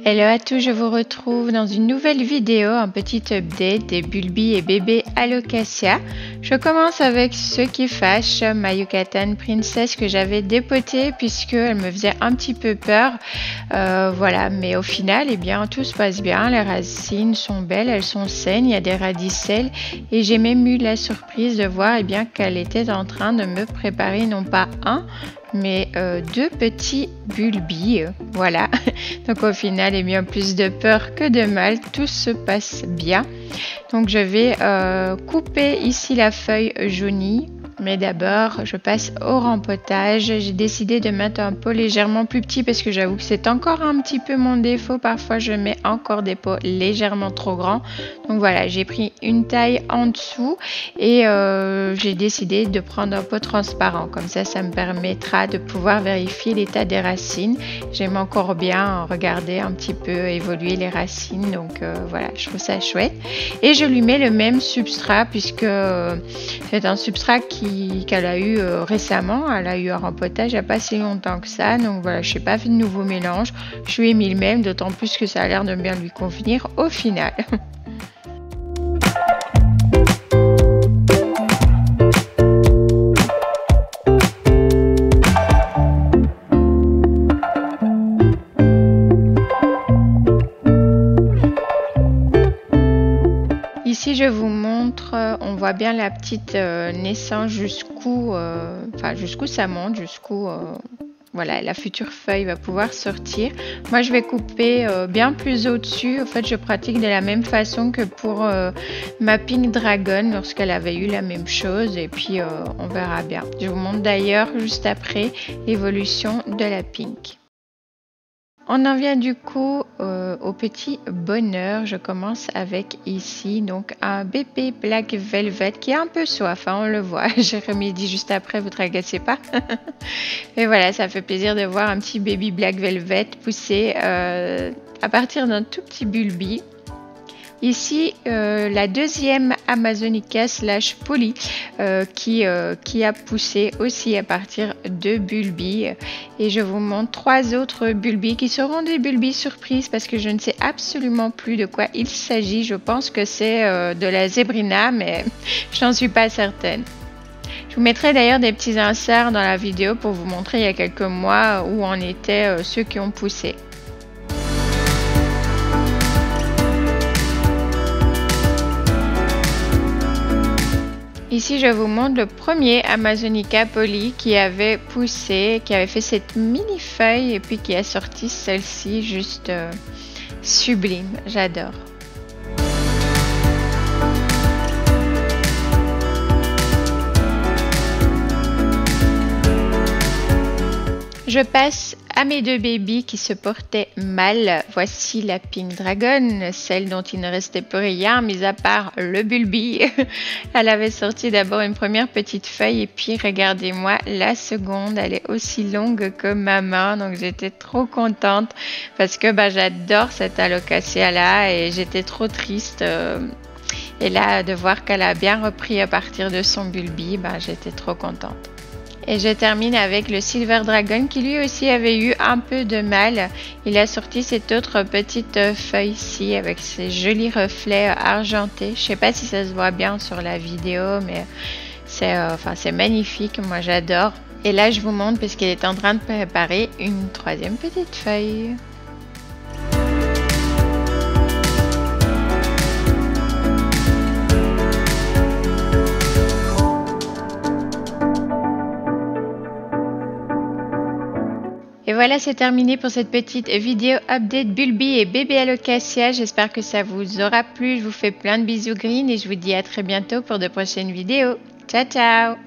Hello à tous, je vous retrouve dans une nouvelle vidéo, un petit update des Bulbi et bébés Alocasia. Je commence avec ce qui fâche, ma Yucatan Princess que j'avais dépotée puisqu'elle me faisait un petit peu peur. Voilà, mais au final, eh bien, tout se passe bien, les racines sont belles, elles sont saines, il y a des radicelles et j'ai même eu la surprise de voir bien qu'elle était en train de me préparer non pas un, mais deux petits bulbis, voilà. Donc au final, bien plus de peur que de mal, tout se passe bien. Donc je vais couper ici la feuille jaunie. Mais d'abord, je passe au rempotage. J'ai décidé de mettre un pot légèrement plus petit parce que j'avoue que c'est encore un petit peu mon défaut. Parfois, je mets encore des pots légèrement trop grands. Donc voilà, j'ai pris une taille en dessous et j'ai décidé de prendre un pot transparent. Comme ça me permettra de pouvoir vérifier l'état des racines. J'aime encore bien regarder un petit peu évoluer les racines. Donc voilà, je trouve ça chouette. Et je lui mets le même substrat puisque c'est un substrat qu'elle a eu récemment. Elle a eu un rempotage il n'y a pas si longtemps que ça. Donc voilà, je n'ai pas fait de nouveau mélange. Je lui ai mis le même, d'autant plus que ça a l'air de bien lui convenir au final. Ici, je vous montre, on voit bien la petite naissance jusqu'où ça monte, jusqu'où voilà, la future feuille va pouvoir sortir. Moi, je vais couper bien plus au-dessus. En fait, je pratique de la même façon que pour ma Pink Dragon lorsqu'elle avait eu la même chose. Et puis, on verra bien. Je vous montre d'ailleurs juste après l'évolution de la Pink. On en vient du coup au petit bonheur. Je commence avec ici donc un bébé Black Velvet qui a un peu soif, hein, on le voit. Jérémy dit juste après, vous tracasez pas. Et voilà, ça fait plaisir de voir un petit baby Black Velvet pousser à partir d'un tout petit bulbi. Ici, la deuxième Amazonica / Poly qui a poussé aussi à partir de bulbis. Et je vous montre 3 autres bulbis qui seront des bulbis surprises parce que je ne sais absolument plus de quoi il s'agit. Je pense que c'est de la Zébrina, mais je n'en suis pas certaine. Je vous mettrai d'ailleurs des petits inserts dans la vidéo pour vous montrer il y a quelques mois où en étaient ceux qui ont poussé. Ici, je vous montre le premier Amazonica Poly qui avait poussé, qui avait fait cette mini feuille et puis qui a sorti celle-ci juste sublime. J'adore. Je passe à mes deux bébés qui se portaient mal. Voici la Pink Dragon, celle dont il ne restait plus rien, mis à part le bulbi. Elle avait sorti d'abord une première petite feuille et puis regardez-moi, la seconde, elle est aussi longue que ma main. Donc j'étais trop contente parce que j'adore cette Alocasia là et j'étais trop triste. Et là, de voir qu'elle a bien repris à partir de son bulbi, j'étais trop contente. Et je termine avec le Silver Dragon qui lui aussi avait eu un peu de mal. Il a sorti cette autre petite feuille-ci avec ses jolis reflets argentés. Je ne sais pas si ça se voit bien sur la vidéo, mais c'est magnifique. Moi, j'adore. Et là, je vous montre parce qu'elle est en train de préparer une troisième petite feuille. Et voilà, c'est terminé pour cette petite vidéo update Bulbi et bébé Alocasia. J'espère que ça vous aura plu. Je vous fais plein de bisous green et je vous dis à très bientôt pour de prochaines vidéos. Ciao, ciao!